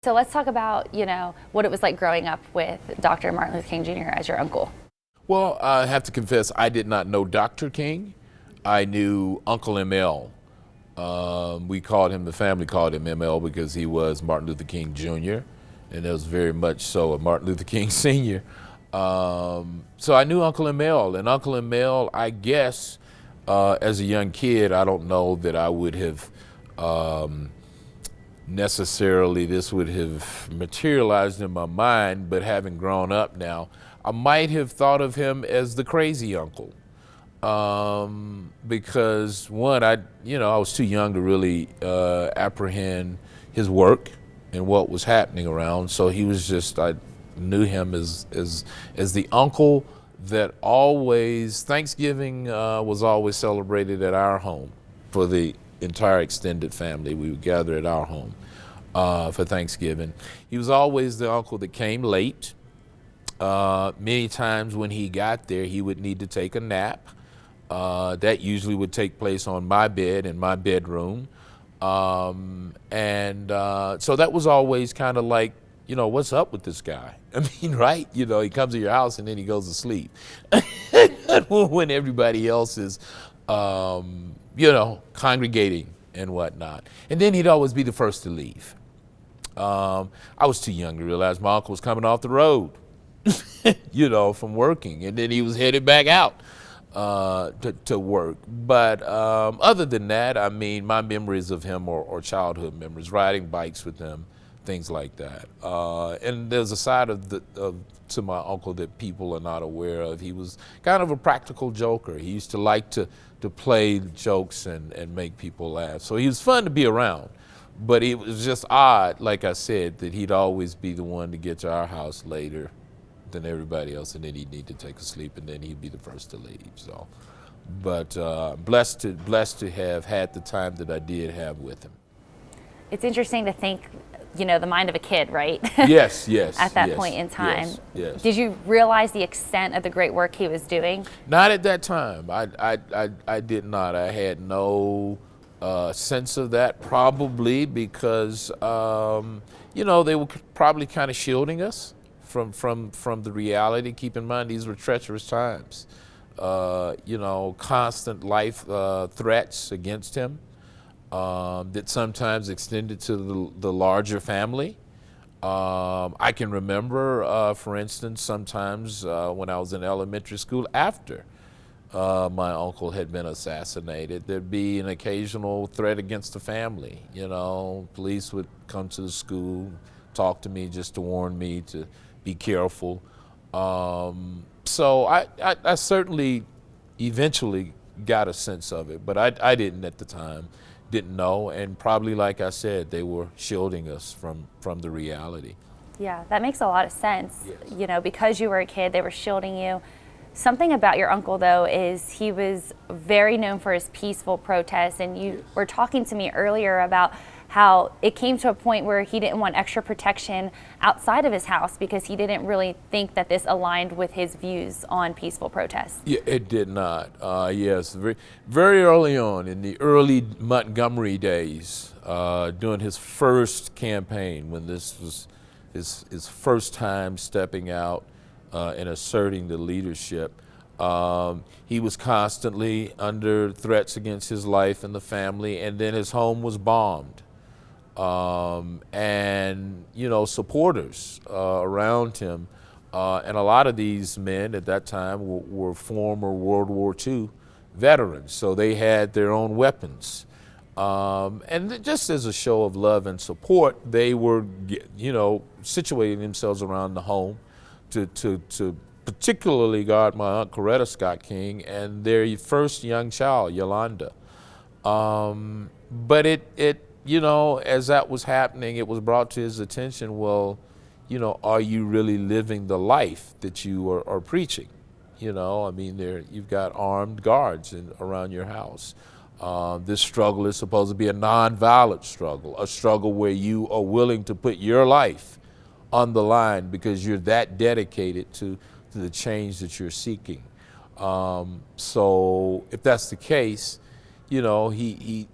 So let's talk about, what it was like growing up with Dr. Martin Luther King Jr. as your uncle. Well, I have to confess, I did not know Dr. King. I knew Uncle ML. The family called him ML because he was Martin Luther King Jr., and it was very much so a Martin Luther King Sr. So I knew Uncle ML, and Uncle ML, I guess, as a young kid, I don't know that I would have necessarily this would have materialized in my mind, but having grown up now, I might have thought of him as the crazy uncle. Because one, I was too young to really apprehend his work and what was happening around. So he was I knew him as the uncle that always, Thanksgiving was always celebrated at our home for the entire extended family. We would gather at our home for Thanksgiving. He was always the uncle that came late. Many times when he got there, he would need to take a nap. That usually would take place on my bed in my bedroom. So that was always kind of like, what's up with this guy? I mean, right? He comes to your house and then he goes to sleep. When everybody else is, congregating and whatnot. And then he'd always be the first to leave. I was too young to realize my uncle was coming off the road, from working, and then he was headed back out to work. But other than that, I mean, my memories of him are childhood memories, riding bikes with him, things like that. And there's a side to my uncle that people are not aware of. He was kind of a practical joker. He used to like to play jokes and make people laugh. So he was fun to be around. But it was just odd, like I said, that he'd always be the one to get to our house later than everybody else, and then he'd need to take a sleep, and then he'd be the first to leave. So, but blessed to have had the time that I did have with him. It's interesting to think, the mind of a kid, right? Yes. At that point in time. Yes. Did you realize the extent of the great work he was doing? Not at that time. I did not. I had no sense of that, probably because they were probably kind of shielding us from the reality. Keep in mind, these were treacherous times. Constant life threats against him that sometimes extended to the larger family. I can remember, for instance, sometimes when I was in elementary school, after my uncle had been assassinated, there'd be an occasional threat against the family. Police would come to the school, talk to me just to warn me to be careful. So I certainly eventually got a sense of it, but I didn't at the time, didn't know, and probably, like I said, they were shielding us from the reality. Yeah, that makes a lot of sense. Yes. Because you were a kid, they were shielding you. Something about your uncle, though, is he was very known for his peaceful protests, and you were talking to me earlier about how it came to a point where he didn't want extra protection outside of his house because he didn't really think that this aligned with his views on peaceful protests. Yeah, it did not. Yes, very, very early on in the early Montgomery days, during his first campaign, when this was his first time stepping out and asserting the leadership, he was constantly under threats against his life and the family, and then his home was bombed. And supporters around him, and a lot of these men at that time were former World War II veterans, so they had their own weapons. And just as a show of love and support, they were, situating themselves around the home to particularly guard my Aunt Coretta Scott King and their first young child, Yolanda. But it as that was happening, it was brought to his attention, well, are you really living the life that you are preaching? I mean, you've got armed guards around your house. This struggle is supposed to be a nonviolent struggle, a struggle where you are willing to put your life on the line because you're that dedicated to the change that you're seeking. So if that's the case, he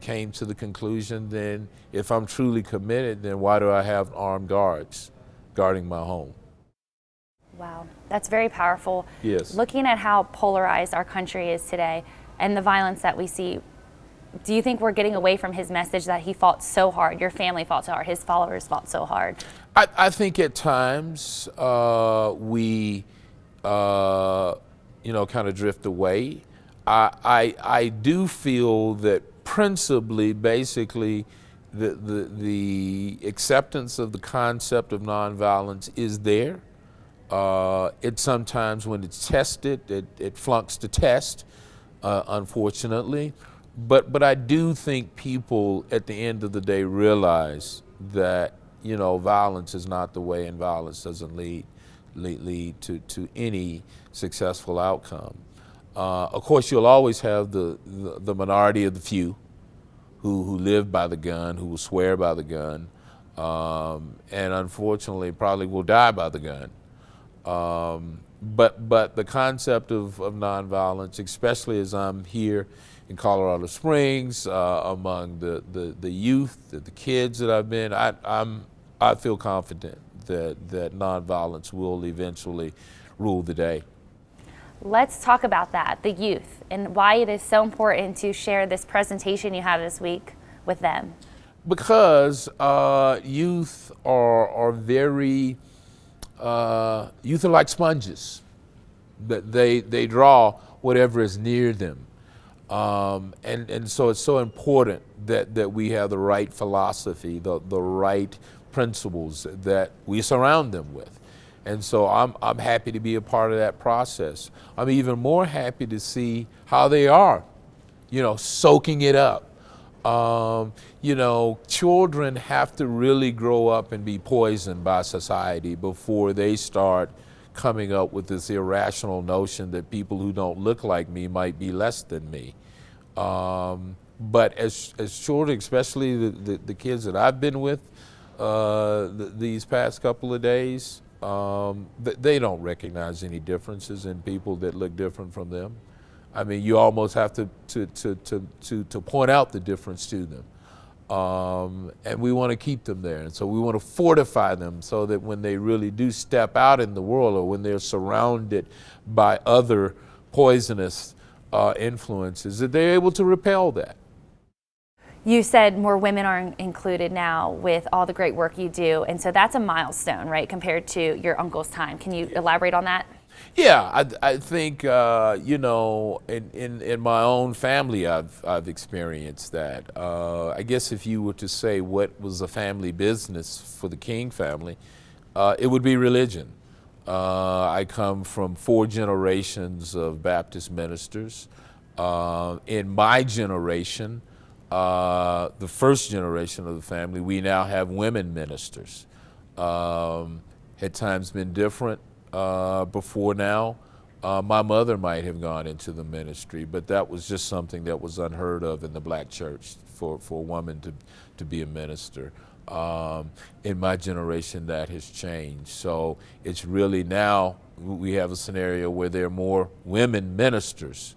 came to the conclusion, then if I'm truly committed, then why do I have armed guards guarding my home? Wow, that's very powerful. Yes. Looking at how polarized our country is today and the violence that we see, do you think we're getting away from his message that he fought so hard, your family fought so hard, his followers fought so hard? I think at times we, kind of drift away. I do feel that principally, basically, the acceptance of the concept of nonviolence is there. It sometimes, when it's tested, it flunks the test, unfortunately. But I do think people, at the end of the day, realize that violence is not the way, and violence doesn't lead to any successful outcome. Of course, you'll always have the minority of the few who live by the gun, who will swear by the gun, and unfortunately probably will die by the gun. But the concept of nonviolence, especially as I'm here in Colorado Springs, among the youth, the kids that I've been, I feel confident that nonviolence will eventually rule the day. Let's talk about that, the youth, and why it is so important to share this presentation you have this week with them. Because youth are very, youth are like sponges. They draw whatever is near them. And so it's so important that we have the right philosophy, the right principles that we surround them with. And so I'm happy to be a part of that process. I'm even more happy to see how they are, soaking it up. Children have to really grow up and be poisoned by society before they start coming up with this irrational notion that people who don't look like me might be less than me. But as children, especially the kids that I've been with these past couple of days, they don't recognize any differences in people that look different from them. I mean, you almost have to point out the difference to them. And we want to keep them there. And so we want to fortify them so that when they really do step out in the world, or when they're surrounded by other poisonous influences, that they're able to repel that. You said more women are included now with all the great work you do, and so that's a milestone, right, compared to your uncle's time. Can you elaborate on that? Yeah, I think in my own family, I've experienced that. I guess if you were to say what was a family business for the King family, it would be religion. I come from 4 generations of Baptist ministers. In my generation, the first generation of the family, we now have women ministers. At times been different before now. My mother might have gone into the ministry, but that was just something that was unheard of in the black church for a woman to be a minister. In my generation, that has changed. So it's really now we have a scenario where there are more women ministers,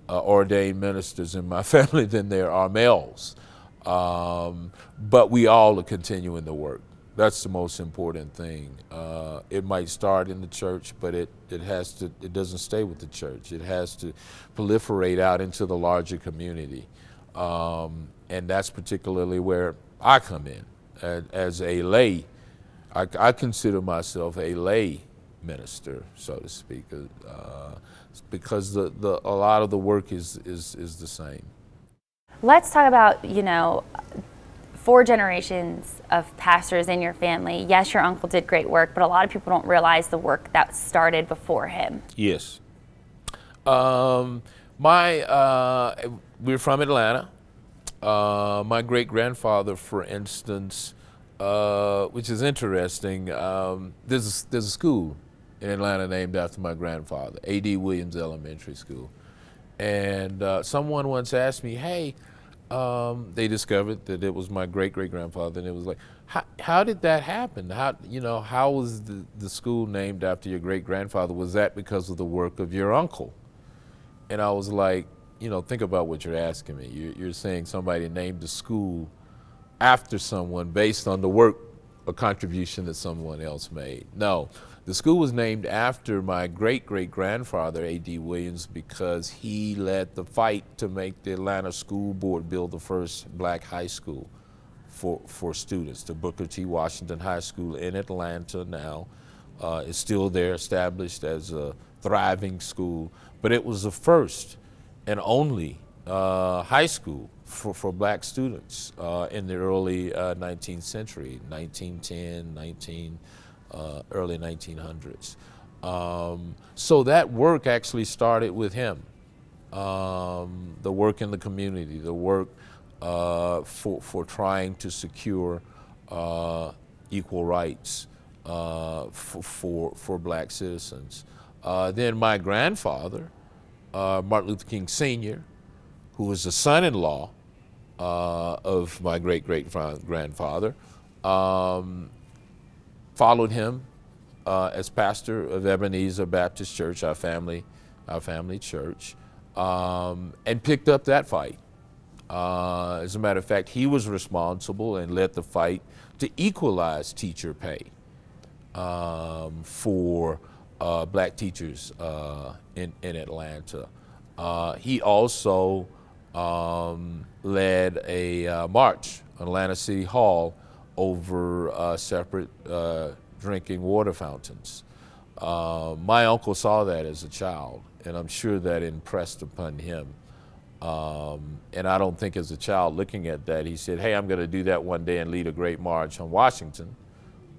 ordained ministers in my family than there are males. But we all are continuing the work. That's the most important thing. It might start in the church, but it doesn't stay with the church. It has to proliferate out into the larger community. And that's particularly where I come in as a lay. I consider myself a lay minister, so to speak, because a lot of the work is the same. Let's talk about, 4 generations of pastors in your family. Yes, your uncle did great work, but a lot of people don't realize the work that started before him. Yes. We're from Atlanta. My great-grandfather, for instance, which is interesting, there's a school in Atlanta named after my grandfather, A.D. Williams Elementary School. And someone once asked me, hey, they discovered that it was my great-great-grandfather, and it was like, how did that happen? How was the school named after your great-grandfather? Was that because of the work of your uncle? And I was like, think about what you're asking me. You're saying somebody named the school after someone based on the work or contribution that someone else made. No, the school was named after my great-great-grandfather, A.D. Williams, because he led the fight to make the Atlanta School Board build the first black high school for students. The Booker T. Washington High School in Atlanta now is still there, established as a thriving school, but it was the first and only high school for black students in the early 19th century, 1910, early 1900s. So that work actually started with him. The work in the community, the work for trying to secure equal rights for black citizens. Then my grandfather, Martin Luther King Sr., who was the son-in-law of my great-great-grandfather, followed him as pastor of Ebenezer Baptist Church, our family church, and picked up that fight. As a matter of fact, he was responsible and led the fight to equalize teacher pay for black teachers in Atlanta. He also led a march in Atlanta City Hall over separate drinking water fountains. My uncle saw that as a child, and I'm sure that impressed upon him. And I don't think as a child looking at that, he said, hey, I'm going to do that one day and lead a great march on Washington.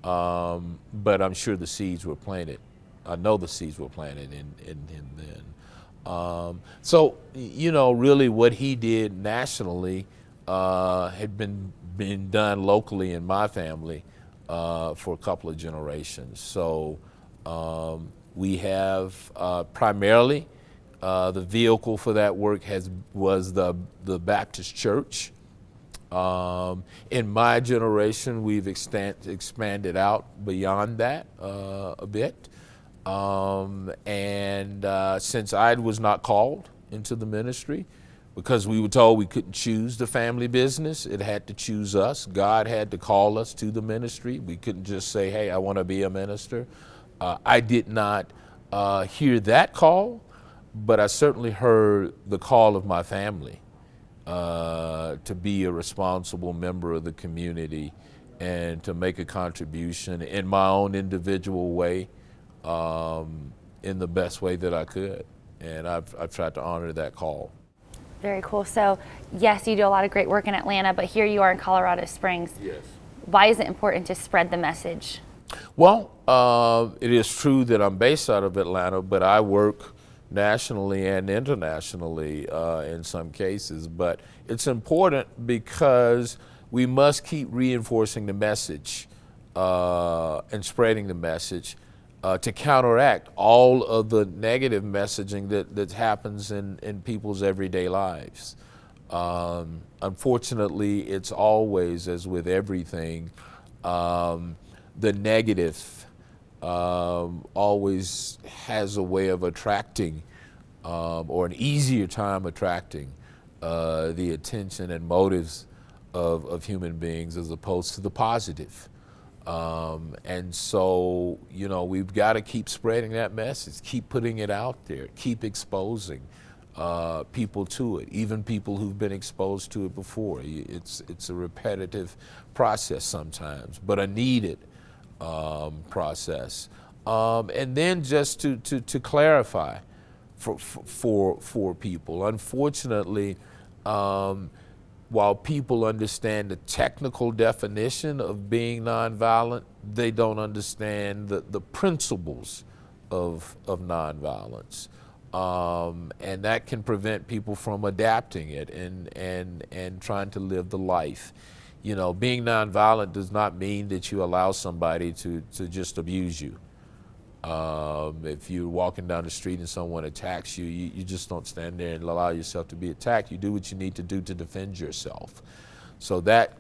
But I'm sure the seeds were planted. I know the seeds were planted in him then. So, really what he did nationally had been done locally in my family for a couple of generations. So we have primarily the vehicle for that work was the Baptist Church. In my generation, we've expanded out beyond that a bit. Since I was not called into the ministry, because we were told we couldn't choose the family business, it had to choose us. God had to call us to the ministry. We couldn't just say, hey, I want to be a minister. I did not hear that call, but I certainly heard the call of my family to be a responsible member of the community and to make a contribution in my own individual way, in the best way that I could. And I've tried to honor that call. Very cool. So, yes, you do a lot of great work in Atlanta, but here you are in Colorado Springs. Yes. Why is it important to spread the message? Well, it is true that I'm based out of Atlanta, but I work nationally and internationally in some cases. But it's important because we must keep reinforcing the message and spreading the message to counteract all of the negative messaging that happens in people's everyday lives. Unfortunately, it's always, as with everything, the negative always has a way of attracting, or an easier time attracting, the attention and motives of human beings as opposed to the positive. And so, we've got to keep spreading that message, keep putting it out there, keep exposing people to it, even people who've been exposed to it before. It's a repetitive process sometimes, but a needed process. And then just to clarify for people, unfortunately, while people understand the technical definition of being nonviolent, they don't understand the principles of nonviolence. And that can prevent people from adapting it and trying to live the life. Being nonviolent does not mean that you allow somebody to just abuse you. If you're walking down the street and someone attacks you, you just don't stand there and allow yourself to be attacked. You do what you need to do to defend yourself. So that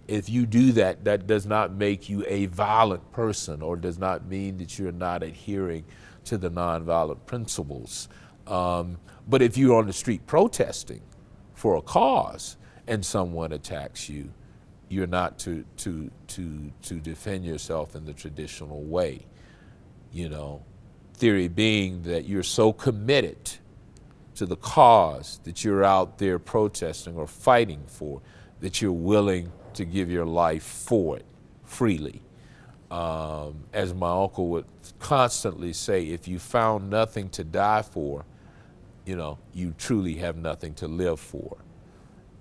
if you do that, that does not make you a violent person, or does not mean that you're not adhering to the nonviolent principles. But if you're on the street protesting for a cause and someone attacks you, you're not to defend yourself in the traditional way. You know, theory being that you're so committed to the cause that you're out there protesting or fighting for that you're willing to give your life for it freely. As my uncle would constantly say, if you found nothing to die for, you know, you truly have nothing to live for.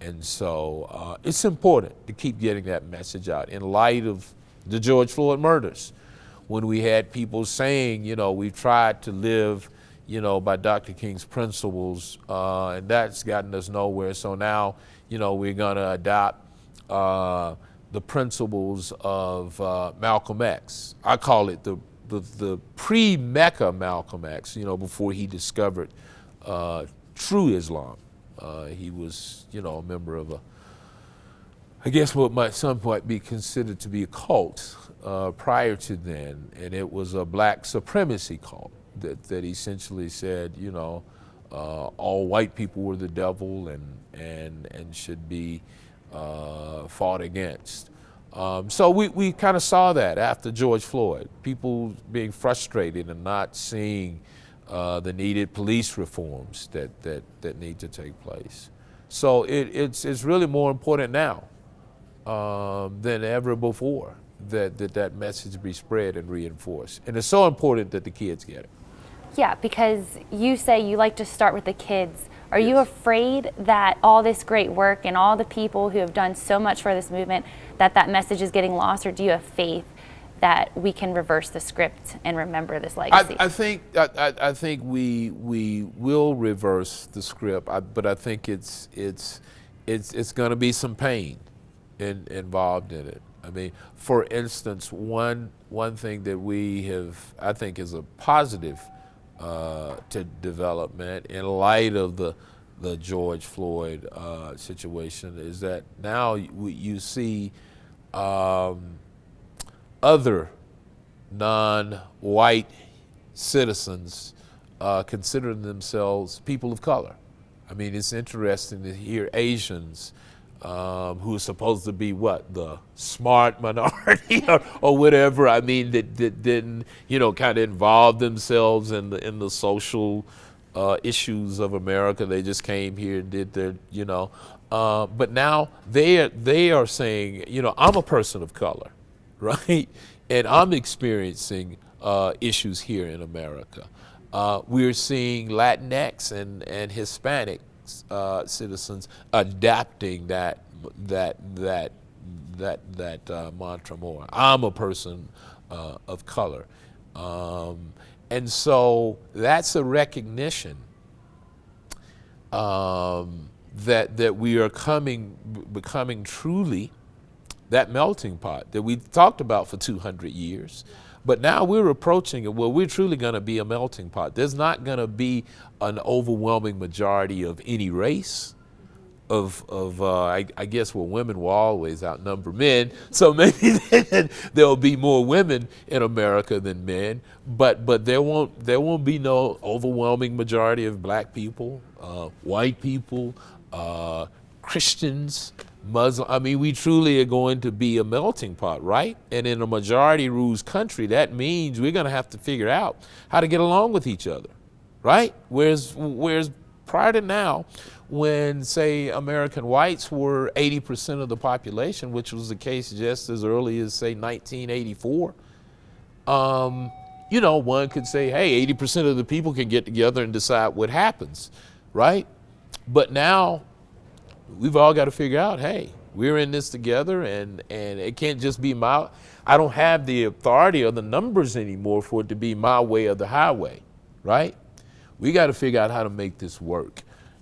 And so it's important to keep getting that message out in light of the George Floyd murders. When we had people saying, you know, we've tried to live, you know, by Dr. King's principles, and that's gotten us nowhere. So now, you know, we're going to adopt the principles of Malcolm X. I call it the pre-Mecca Malcolm X, you know, before he discovered true Islam. He was, you know, a member of I guess what some might be considered to be a cult prior to then, and it was a black supremacy cult that essentially said, you know, all white people were the devil and should be fought against. So we kind of saw that after George Floyd, people being frustrated and not seeing the needed police reforms that need to take place. So it's really more important now than ever before that message be spread and reinforced. And it's so important that the kids get it. Yeah, because you say you like to start with the kids. Are you afraid that all this great work and all the people who have done so much for this movement, that message is getting lost, or do you have faith that we can reverse the script and remember this legacy? I think we will reverse the script, but I think it's going to be some pain involved in it. I mean, for instance, one thing that we have, I think, is a positive to development in light of the George Floyd situation is that now you see other non-white citizens considering themselves people of color. I mean, it's interesting to hear Asians who are supposed to be the smart minority or whatever. I mean, that didn't, you know, kind of involve themselves in the social issues of America. They just came here and did their, you know. But now they are saying, you know, I'm a person of color, right? And I'm experiencing issues here in America. We're seeing Latinx and Hispanic citizens adapting that mantra more. I'm a person of color, and so that's a recognition that we are becoming truly that melting pot that we talked about for 200 years. But now we're approaching it. Well, we're truly going to be a melting pot. There's not going to be an overwhelming majority of any race. I guess women will always outnumber men, so maybe then there'll be more women in America than men. But there won't be no overwhelming majority of black people, white people, Christians, Muslim. I mean, we truly are going to be a melting pot, right? And in a majority rules country, that means we're going to have to figure out how to get along with each other, right? Whereas prior to now, when, say, American whites were 80% of the population, which was the case just as early as, say, 1984, you know, one could say, hey, 80% of the people can get together and decide what happens, right? But now we've all got to figure out, hey, we're in this together, and it can't just be I don't have the authority or the numbers anymore for it to be my way or the highway, right? We got to figure out how to make this work.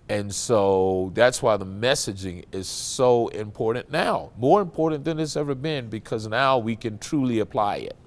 And so that's why the messaging is so important now, more important than it's ever been, because now we can truly apply it.